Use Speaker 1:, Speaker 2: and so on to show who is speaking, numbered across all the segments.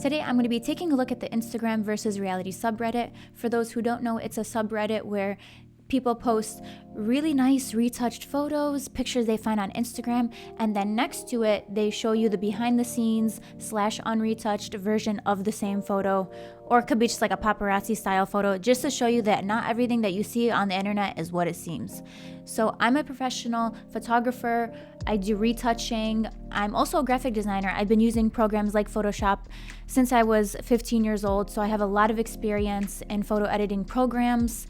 Speaker 1: Today I'm going to be taking a look at the Instagram versus reality subreddit. For those who don't know, it's a subreddit where people post really nice retouched photos, pictures they find on Instagram, and then next to it, they show you the behind the scenes / unretouched version of the same photo, or it could be just like a paparazzi style photo, just to show you that not everything that you see on the internet is what it seems. So I'm a professional photographer. I do retouching. I'm also a graphic designer. I've been using programs like Photoshop since I was 15 years old, so I have a lot of experience in photo editing programs.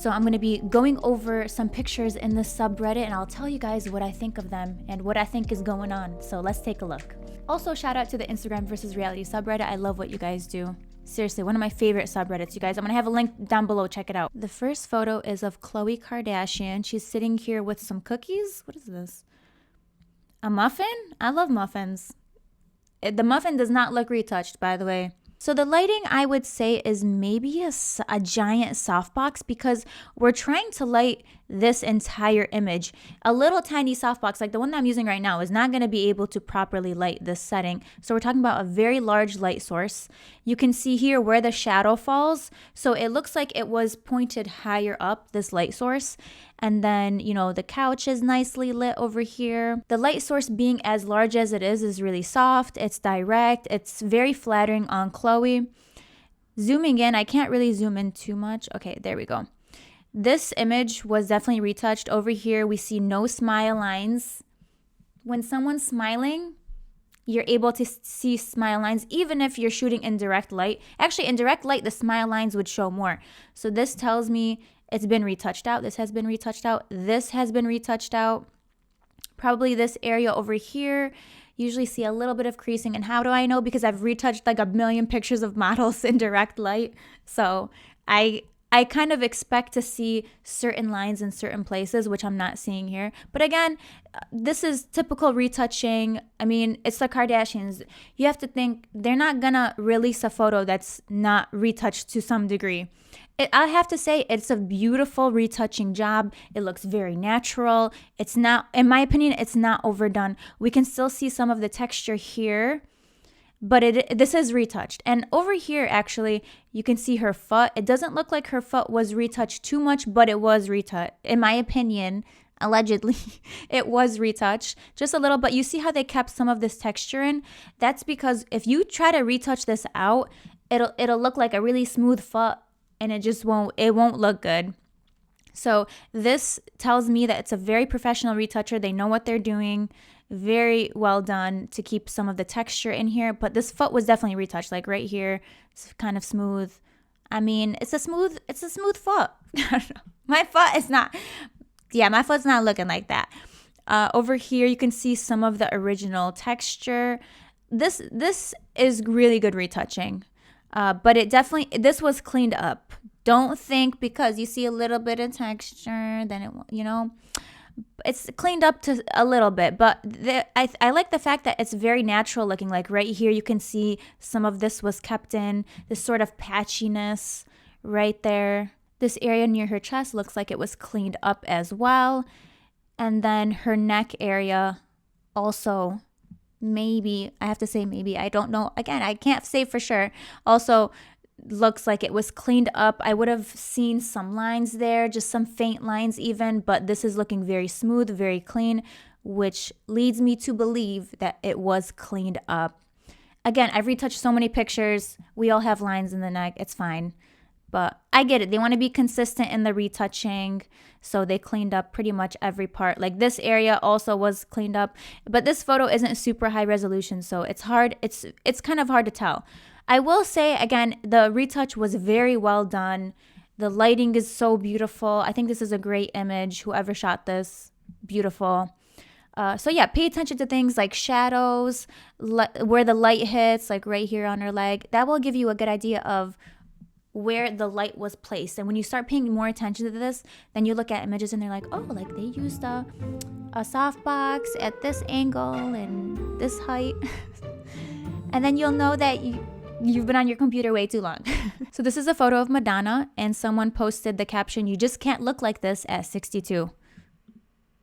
Speaker 1: So I'm going to be going over some pictures in this subreddit, and I'll tell you guys what I think of them and what I think is going on. So let's take a look. Also, shout out to the Instagram versus reality subreddit. I love what you guys do. Seriously, one of my favorite subreddits, you guys. I'm going to have a link down below. Check it out. The first photo is of Khloe Kardashian. She's sitting here with some cookies. What is this? A muffin? I love muffins. The muffin does not look retouched, by the way. So the lighting, I would say, is maybe a giant softbox, because we're trying to light this entire image. A little tiny softbox like the one that I'm using right now is not going to be able to properly light this setting. So we're talking about a very large light source. You can see here where the shadow falls. So it looks like it was pointed higher up, this light source. And then, you know, the couch is nicely lit over here. The light source, being as large as it is really soft. It's direct. It's very flattering on Khloe. Zooming in, I can't really zoom in too much. Okay, there we go. This image was definitely retouched. Over here, we see no smile lines. When someone's smiling, you're able to see smile lines, even if you're shooting in direct light. Actually, in direct light, the smile lines would show more. So this tells me it's been retouched out. This has been retouched out. This has been retouched out. Probably this area over here. Usually see a little bit of creasing. And how do I know? Because I've retouched like a million pictures of models in direct light. So I kind of expect to see certain lines in certain places, which I'm not seeing here. But again, this is typical retouching. I mean, it's the Kardashians. You have to think they're not gonna release a photo that's not retouched to some degree. I have to say, it's a beautiful retouching job. It looks very natural. It's not, in my opinion, it's not overdone. We can still see some of the texture here, but this is retouched. And over here, actually, you can see her foot. It doesn't look like her foot was retouched too much, but it was retouched. In my opinion, allegedly, it was retouched just a little, but you see how they kept some of this texture in? That's because if you try to retouch this out, it'll look like a really smooth foot, and it won't look good. So this tells me that it's a very professional retoucher. They know what they're doing. Very well done to keep some of the texture in here. But this foot was definitely retouched. Like right here, it's kind of smooth. I mean, it's a smooth foot. My foot is not. Yeah, my foot's not looking like that. Over here, you can see some of the original texture. This is really good retouching. But this was cleaned up. Don't think because you see a little bit of texture, then it's cleaned up to a little bit. But I like the fact that it's very natural looking. Like right here, you can see some of this was kept in, this sort of patchiness right there. This area near her chest looks like it was cleaned up as well. And then her neck area also, maybe, I have to say maybe, I don't know. Again, I can't say for sure. Also, looks like it was cleaned up. I would have seen some lines there, just some faint lines even, but this is looking very smooth, very clean, which leads me to believe that it was cleaned up. Again, I've retouched so many pictures. We all have lines in the neck. It's fine. But I get it. They want to be consistent in the retouching. So they cleaned up pretty much every part. Like this area also was cleaned up. But this photo isn't super high resolution. So it's hard. It's kind of hard to tell. I will say, again, the retouch was very well done. The lighting is so beautiful. I think this is a great image. Whoever shot this, beautiful. So yeah, pay attention to things like shadows, where the light hits, like right here on her leg. That will give you a good idea of where the light was placed. And when you start paying more attention to this, then you look at images and they're like, oh, like they used a softbox at this angle and this height. And then you'll know that you've been on your computer way too long. So this is a photo of Madonna, and someone posted the caption, "You just can't look like this at 62.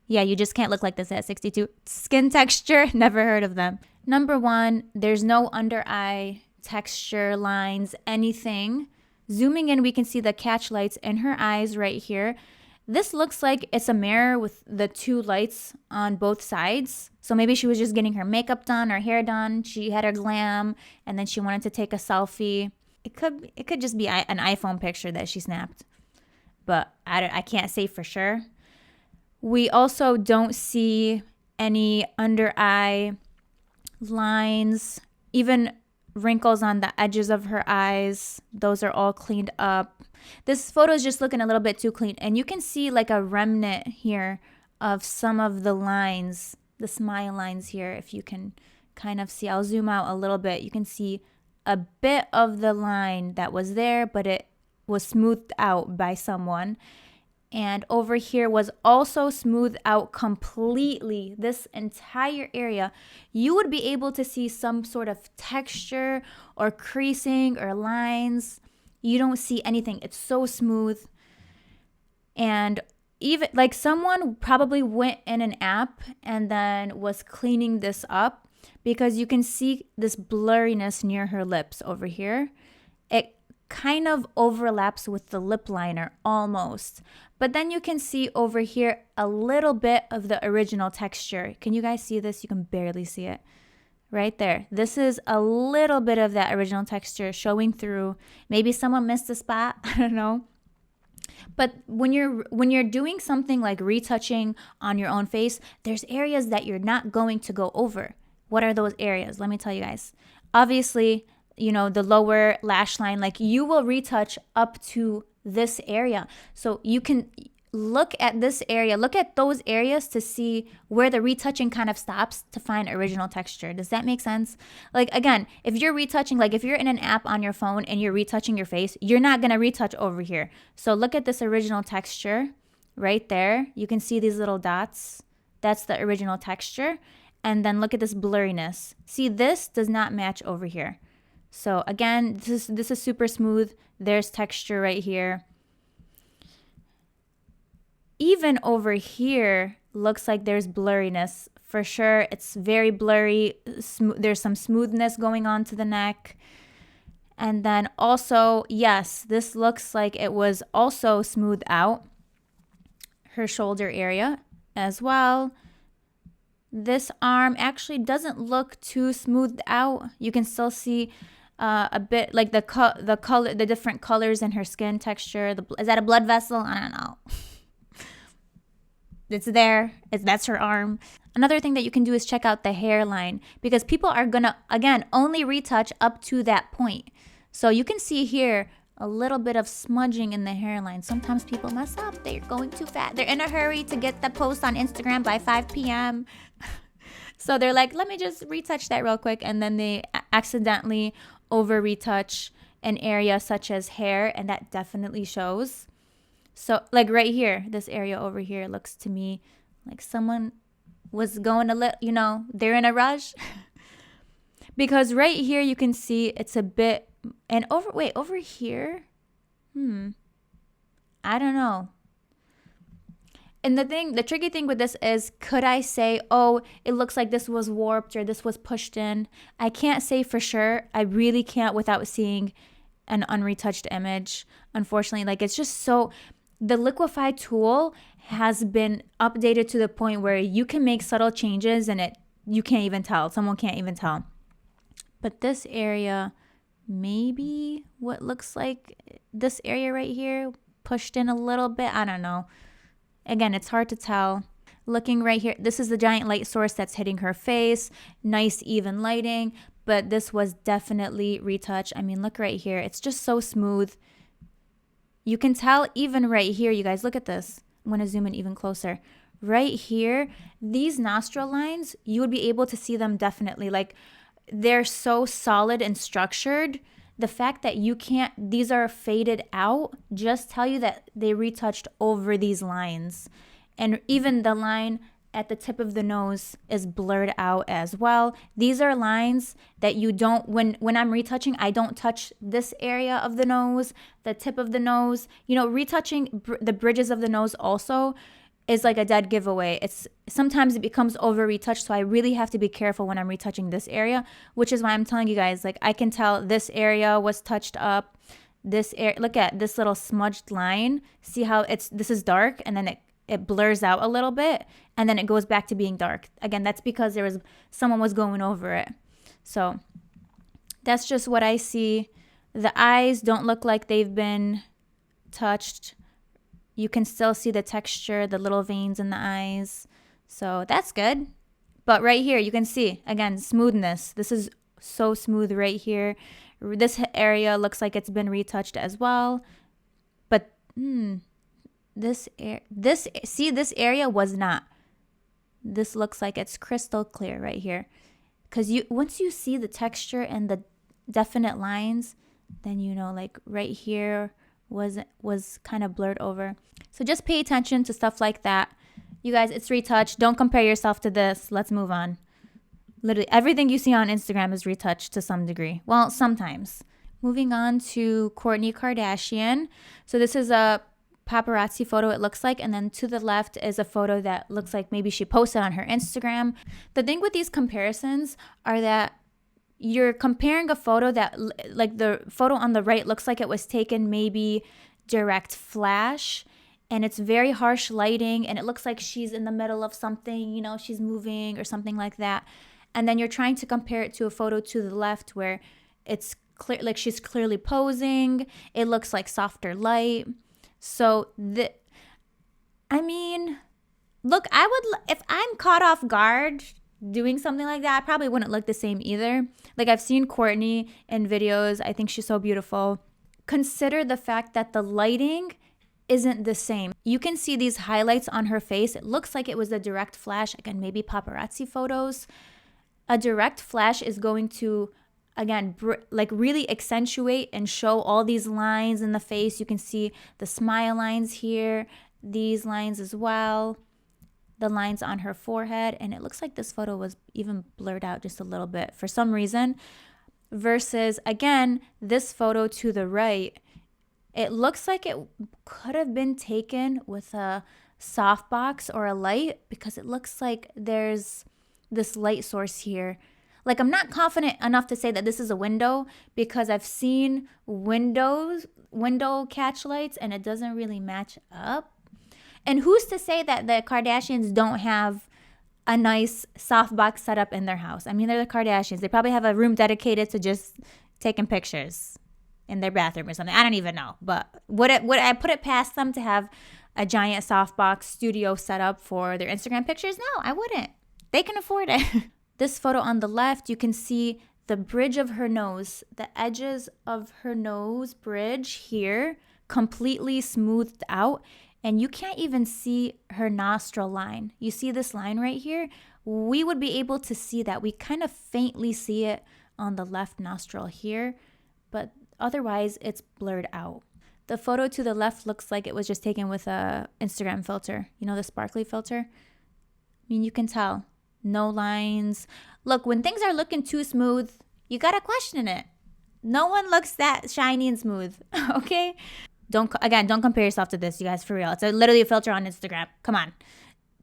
Speaker 1: Yeah, you just can't look like this at 62. Skin texture, never heard of them. Number one, there's no under eye texture, lines, anything. Zooming in, we can see the catch lights in her eyes right here. This looks like it's a mirror with the two lights on both sides. So maybe she was just getting her makeup done, her hair done. She had her glam, and then she wanted to take a selfie. It could just be an iPhone picture that she snapped, but I can't say for sure. We also don't see any under eye lines, even wrinkles on the edges of her eyes. Those are all cleaned up. This photo is just looking a little bit too clean, and you can see like a remnant here of some of the lines, the smile lines here. If you can kind of see, I'll zoom out a little bit. You can see a bit of the line that was there, but it was smoothed out by someone. And over here was also smoothed out completely. This entire area, you would be able to see some sort of texture or creasing or lines. You don't see anything. It's so smooth. And even like someone probably went in an app and then was cleaning this up, because you can see this blurriness near her lips over here. It kind of overlaps with the lip liner almost. But then you can see over here a little bit of the original texture. Can you guys see this? You can barely see it. Right there. This is a little bit of that original texture showing through. Maybe someone missed a spot. I don't know. But when you're doing something like retouching on your own face, there's areas that you're not going to go over. What are those areas? Let me tell you guys. Obviously, the lower lash line, like you will retouch up to this area. So you can look at this area, look at those areas to see where the retouching kind of stops to find original texture. Does that make sense? Like, again, if you're retouching, like if you're in an app on your phone and you're retouching your face, you're not going to retouch over here. So look at this original texture right there. You can see these little dots. That's the original texture. And then look at this blurriness. See, this does not match over here. So again, this is super smooth. There's texture right here. Even over here, looks like there's blurriness. For sure, it's very blurry. There's some smoothness going on to the neck. And then also, yes, this looks like it was also smoothed out. Her shoulder area as well. This arm actually doesn't look too smoothed out. You can still see a bit like the color, the different colors in her skin texture. Is that a blood vessel? I don't know. It's there. That's her arm. Another thing that you can do is check out the hairline, because people are gonna, again, only retouch up to that point. So you can see here a little bit of smudging in the hairline. Sometimes people mess up. They're going too fast. They're in a hurry to get the post on Instagram by 5 p.m. So they're like, let me just retouch that real quick. And then they accidentally over retouch an area such as hair. And that definitely shows. So like right here, this area over here looks to me like someone was going they're in a rush. Because right here you can see it's a bit, and over here, I don't know. And the tricky thing with this is, could I say, oh, it looks like this was warped or this was pushed in? I can't say for sure. I really can't without seeing an unretouched image. Unfortunately, like it's just so, the liquify tool has been updated to the point where you can make subtle changes and you can't even tell. Someone can't even tell. But this area, maybe what looks like this area right here, pushed in a little bit. I don't know. Again, it's hard to tell. Looking right here, this is the giant light source that's hitting her face. Nice, even lighting. But this was definitely retouched. I mean, look right here. It's just so smooth. You can tell even right here, you guys, look at this. I'm going to zoom in even closer. Right here, these nostril lines, you would be able to see them definitely. Like, they're so solid and structured. The fact that these are faded out, just tell you that they retouched over these lines. And even the line at the tip of the nose is blurred out as well. These are lines that you don't, when I'm retouching, I don't touch this area of the nose, the tip of the nose. Retouching the bridges of the nose also, is like a dead giveaway. It's sometimes it becomes over retouched, so I really have to be careful when I'm retouching this area, which is why I'm telling you guys, like, I can tell this area was touched up. This area, look at this little smudged line. See how this is dark, and then it blurs out a little bit, and then it goes back to being dark. Again, that's because someone was going over it. So that's just what I see. The eyes don't look like they've been touched. You can still see the texture, the little veins in the eyes. So that's good. But right here, you can see, again, smoothness. This is so smooth right here. This area looks like it's been retouched as well. But this area was not. This looks like it's crystal clear right here. Because once you see the texture and the definite lines, then you know, like right here was kind of blurred over. So just pay attention to stuff like that. You guys, it's retouched. Don't compare yourself to this. Let's move on. Literally everything you see on Instagram is retouched to some degree. Well, sometimes. Moving on to Kourtney Kardashian. So this is a paparazzi photo, it looks like, and then to the left is a photo that looks like maybe she posted on her Instagram. The thing with these comparisons are that you're comparing a photo that, like, the photo on the right looks like it was taken maybe direct flash, and it's very harsh lighting, and it looks like she's in the middle of something, you know, she's moving or something like that. And then you're trying to compare it to a photo to the left where it's clear, like she's clearly posing. It looks like softer light. So look, if I'm caught off guard doing something like that, I probably wouldn't look the same either. Like, I've seen Kourtney in videos. I think she's so beautiful. Consider the fact that the lighting isn't the same. You can see these highlights on her face. It looks like it was a direct flash. Again, maybe paparazzi photos. A direct flash is going to, again, like really accentuate and show all these lines in the face. You can see the smile lines here, these lines as well, the lines on her forehead. And it looks like this photo was even blurred out just a little bit for some reason. Versus, again, this photo to the right, it looks like it could have been taken with a softbox or a light, because it looks like there's this light source here. Like, I'm not confident enough to say that this is a window, because I've seen window catch lights and it doesn't really match up. And who's to say that the Kardashians don't have a nice softbox setup in their house? I mean, they're the Kardashians. They probably have a room dedicated to just taking pictures in their bathroom or something. I don't even know. But would I put it past them to have a giant softbox studio set up for their Instagram pictures? No, I wouldn't. They can afford it. This photo on the left, you can see the bridge of her nose, the edges of her nose bridge here, completely smoothed out. And you can't even see her nostril line. You see this line right here? We would be able to see that. We kind of faintly see it on the left nostril here, but otherwise it's blurred out. The photo to the left looks like it was just taken with a Instagram filter. You know, the sparkly filter? I mean, you can tell. No lines. Look, when things are looking too smooth, you gotta question it. No one looks that shiny and smooth, okay? Don't compare yourself to this, you guys, for real. It's literally a filter on Instagram. Come on.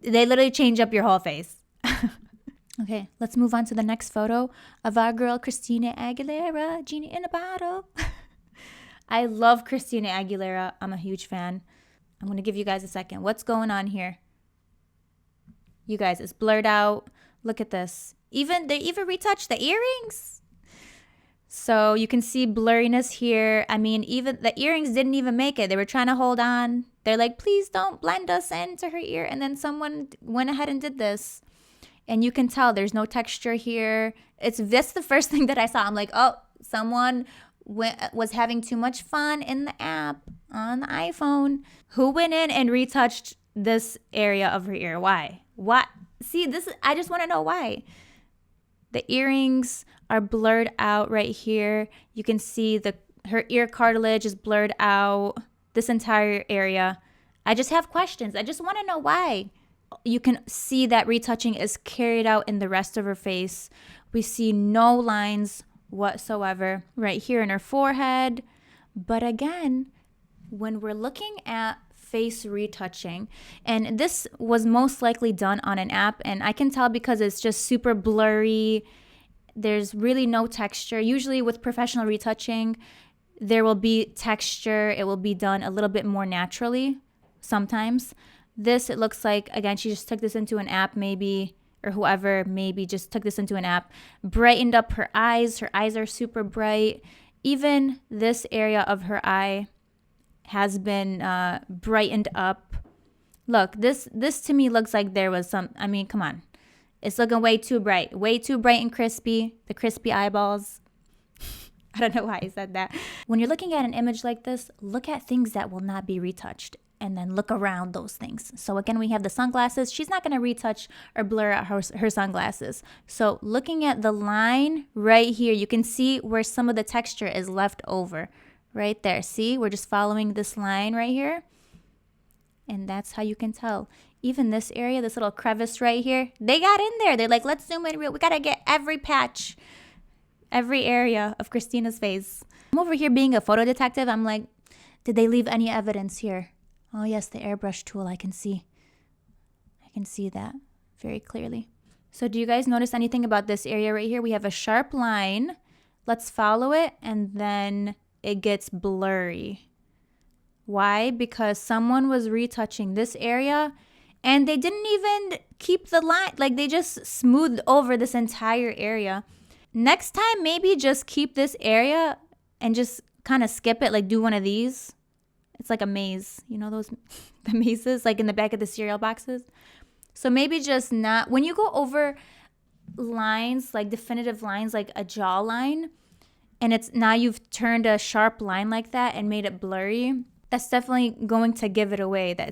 Speaker 1: They literally change up your whole face. Okay, let's move on to the next photo of our girl, Christina Aguilera, Genie in a Bottle. I love Christina Aguilera. I'm a huge fan. I'm going to give you guys a second. What's going on here? You guys, it's blurred out. Look at this. They even retouched the earrings. So you can see blurriness here. I mean, even the earrings didn't even make it. They were trying to hold on. They're like, please don't blend us into her ear. And then someone went ahead and did this. And you can tell there's no texture here. That's the first thing that I saw. I'm like, oh, someone was having too much fun in the app on the iPhone. Who went in and retouched this area of her ear? Why? What? See, I just want to know why. The earrings are blurred out right here. You can see her ear cartilage is blurred out. This entire area. I just have questions. I just want to know why. You can see that retouching is carried out in the rest of her face. We see no lines whatsoever right here in her forehead. But again, when we're looking at face retouching. And this was most likely done on an app, and I can tell because it's just super blurry. There's really no texture. Usually with professional retouching, there will be texture. It will be done a little bit more naturally sometimes. This, it looks like, again, she just took this into an app maybe, or whoever maybe just took this into an app, brightened up her eyes. Her eyes are super bright. Even this area of her eye has been brightened up. Look, this to me looks like there was some, I mean, come on. It's looking way too bright and crispy. The crispy eyeballs. I don't know why I said that. When you're looking at an image like this, look at things that will not be retouched and then look around those things. So again, we have the sunglasses. She's not going to retouch or blur out her sunglasses. So looking at the line right here, you can see where some of the texture is left over. Right there. See, we're just following this line right here. And that's how you can tell. Even this area, this little crevice right here, they got in there. They're like, let's zoom in real. We got to get every patch, every area of Christina's face. I'm over here being a photo detective. I'm like, did they leave any evidence here? Oh, yes, the airbrush tool. I can see that very clearly. So do you guys notice anything about this area right here? We have a sharp line. Let's follow it. And then it gets blurry. Why? Because someone was retouching this area and they didn't even keep the line. Like, they just smoothed over this entire area. Next time, maybe just keep this area and just kind of skip it. Like, do one of these. It's like a maze. You know those, the mazes, like in the back of the cereal boxes? So maybe just not, when you go over lines, like definitive lines, like a jawline, and it's now you've turned a sharp line like that and made it blurry, that's definitely going to give it away that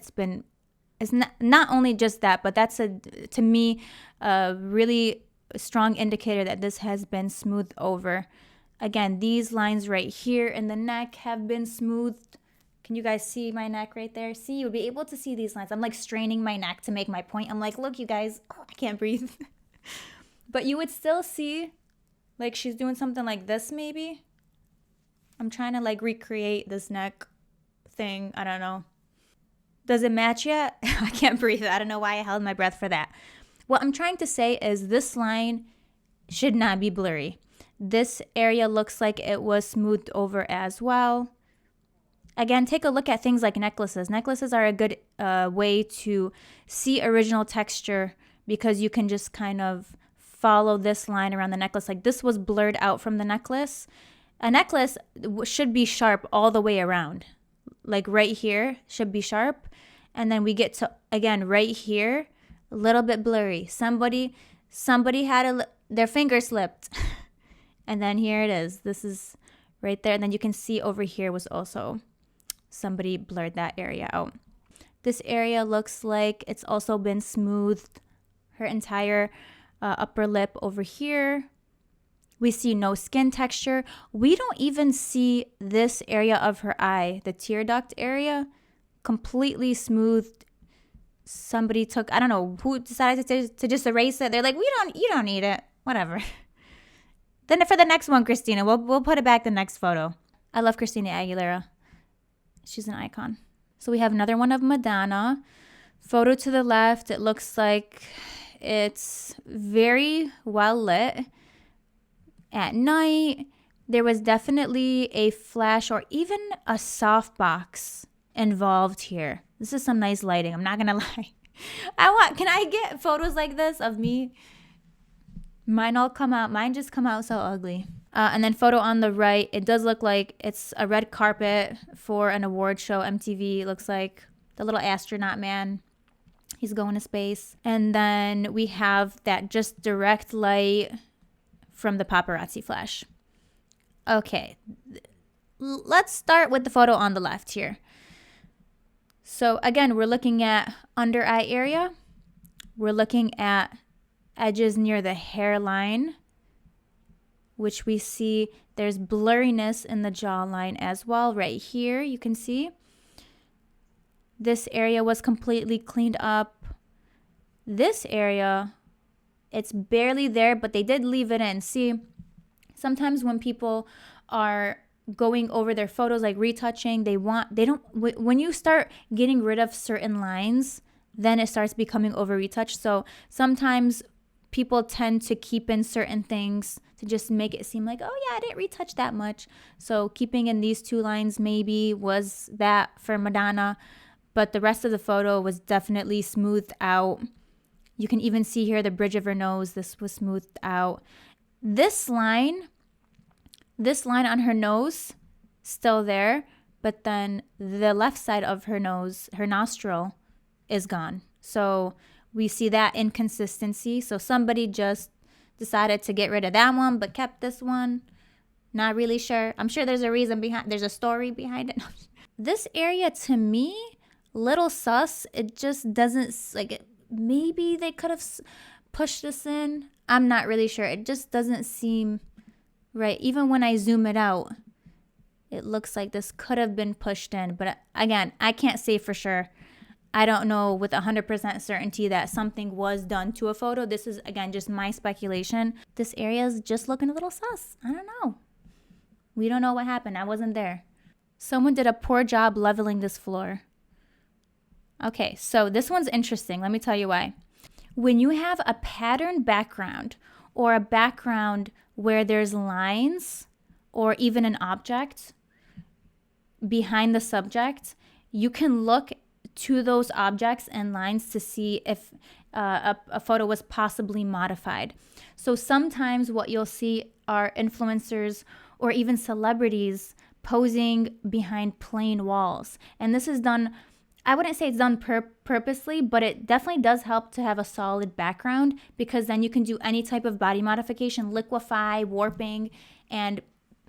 Speaker 1: it's not only just that, but that's to me a really strong indicator that this has been smoothed over. Again, these lines right here in the neck have been smoothed. Can you guys see my neck right there? See, you'll be able to see these lines. I'm like straining my neck to make my point. I'm like, look, you guys, oh, I can't breathe. But you would still see, like, she's doing something like this maybe. I'm trying to like recreate this neck thing. I don't know. Does it match yet? I can't breathe. I don't know why I held my breath for that. What I'm trying to say is this line should not be blurry. This area looks like it was smoothed over as well. Again, take a look at things like necklaces. Necklaces are a good way to see original texture because you can just kind of follow this line around the necklace. Like, this was blurred out from the necklace. A necklace should be sharp all the way around. Like right here should be sharp. And then we get to, again, right here, a little bit blurry. Somebody had their finger slipped. And then here it is. This is right there. And then you can see over here was also somebody blurred that area out. This area looks like it's also been smoothed. Her entire upper lip over here. We see no skin texture. We don't even see this area of her eye, the tear duct area, completely smoothed. Somebody took, I don't know who decided to just erase it. They're like, you don't need it. Whatever. Then for the next one, Christina, we'll put it back the next photo. I love Christina Aguilera. She's an icon. So we have another one of Madonna. Photo to the left, it looks like it's very well lit. At night, there was definitely a flash or even a softbox involved here. This is some nice lighting. I'm not gonna lie. Can I get photos like this of me? Mine just come out so ugly. And then photo on the right, it does look like it's a red carpet for an award show. MTV, it looks like the little astronaut man. He's going to space. And then we have that just direct light from the paparazzi flash. Okay, let's start with the photo on the left here. So again, we're looking at under eye area. We're looking at edges near the hairline, which we see there's blurriness in the jawline as well. Right here, you can see. This area was completely cleaned up. This area, it's barely there, but they did leave it in. See, sometimes when people are going over their photos, like retouching. When you start getting rid of certain lines, then it starts becoming over retouched. So sometimes people tend to keep in certain things to just make it seem like, oh yeah, I didn't retouch that much. So keeping in these 2 lines maybe was that for Madonna, but the rest of the photo was definitely smoothed out. You can even see here the bridge of her nose. This was smoothed out. This line on her nose, still there, but then the left side of her nose, her nostril, is gone. So we see that inconsistency. So somebody just decided to get rid of that one, but kept this one. Not really sure. I'm sure there's a story behind it. This area, to me, little sus. It just doesn't, like, maybe they could have pushed this in. I'm not really sure. It just doesn't seem right. Even when I zoom it out, it looks like this could have been pushed in. But again, I can't say for sure. I don't know with 100% certainty that something was done to a photo. This is, again, just my speculation. This area is just looking a little sus. I don't know. We don't know what happened. I wasn't there. Someone did a poor job leveling this floor. Okay, so this one's interesting. Let me tell you why. When you have a patterned background or a background where there's lines or even an object behind the subject, you can look to those objects and lines to see if a photo was possibly modified. So sometimes what you'll see are influencers or even celebrities posing behind plain walls. And this is done, I wouldn't say it's done purposely, but it definitely does help to have a solid background, because then you can do any type of body modification, liquefy, warping, and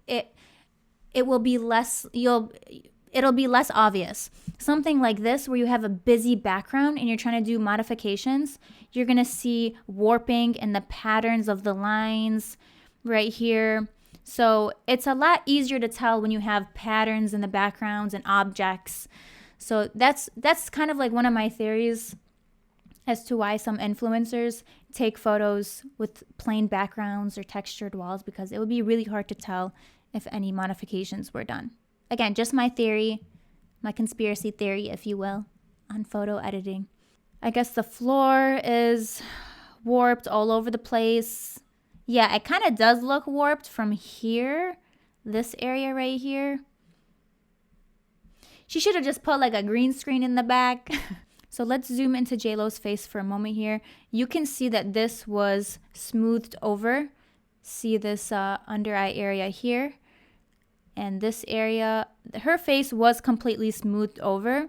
Speaker 1: it will be less, it'll be less obvious. Something like this, where you have a busy background and you're trying to do modifications, you're going to see warping and the patterns of the lines right here. So it's a lot easier to tell when you have patterns in the backgrounds and objects. So that's kind of like one of my theories as to why some influencers take photos with plain backgrounds or textured walls, because it would be really hard to tell if any modifications were done. Again, just my theory, my conspiracy theory, if you will, on photo editing. I guess the floor is warped all over the place. Yeah, it kind of does look warped from here, this area right here. She should have just put like a green screen in the back. So let's zoom into JLo's face for a moment here. You can see that this was smoothed over. See this under eye area here. And this area, her face was completely smoothed over,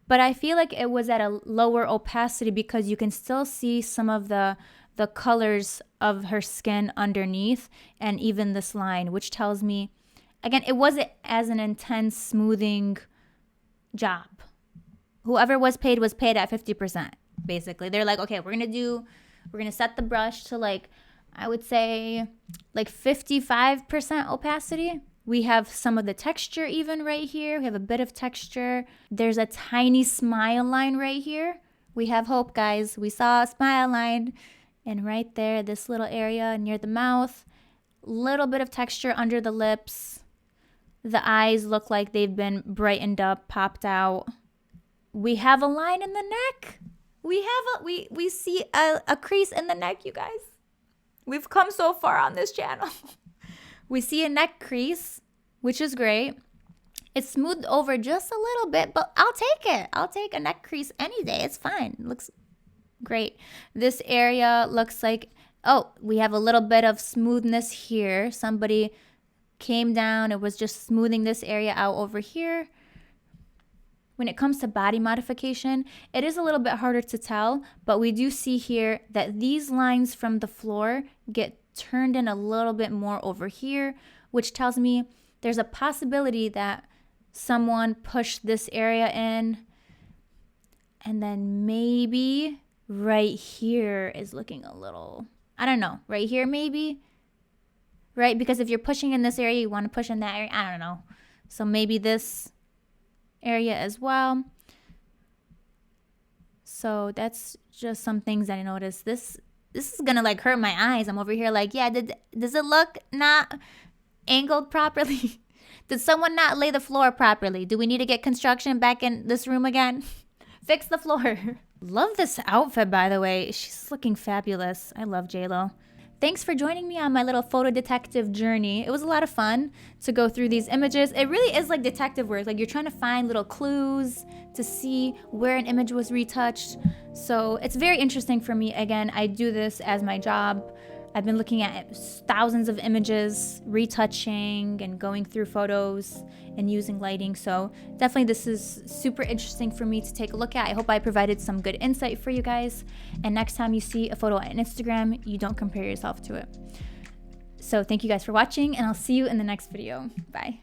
Speaker 1: but I feel like it was at a lower opacity because you can still see some of the colors of her skin underneath, and even this line, which tells me, again, it wasn't as an intense smoothing job. Whoever was paid at 50%, basically. They're like, okay, we're gonna set the brush to like, I would say like 55% opacity. We have some of the texture even right here. We have a bit of texture. There's a tiny smile line right here. We have hope, guys. We saw a smile line. And right there, this little area near the mouth. Little bit of texture under the lips. The eyes look like they've been brightened up, popped out. We have a line in the neck. We see a crease in the neck, you guys. We've come so far on this channel. We see a neck crease, which is great. It's smoothed over just a little bit, but I'll take it. I'll take a neck crease any day. It's fine. It looks great. This area looks like, oh, we have a little bit of smoothness here. Somebody came down and was just smoothing this area out over here. When it comes to body modification, it is a little bit harder to tell, but we do see here that these lines from the floor get turned in a little bit more over here, which tells me there's a possibility that someone pushed this area in, and then maybe right here is looking a little, I don't know, right here maybe, right? Because if you're pushing in this area, you want to push in that area, I don't know. So maybe this area as well. So that's just some things that I noticed. This is gonna like hurt my eyes. I'm over here like, yeah, does it look not angled properly? Did someone not lay the floor properly? Do we need to get construction back in this room again? Fix the floor. Love this outfit, by the way. She's looking fabulous. I love JLo. Thanks for joining me on my little photo detective journey. It was a lot of fun to go through these images. It really is like detective work. Like, you're trying to find little clues to see where an image was retouched. So it's very interesting for me. Again, I do this as my job. I've been looking at thousands of images, retouching and going through photos and using lighting. So definitely this is super interesting for me to take a look at. I hope I provided some good insight for you guys. And next time you see a photo on Instagram, you don't compare yourself to it. So thank you guys for watching, and I'll see you in the next video. Bye.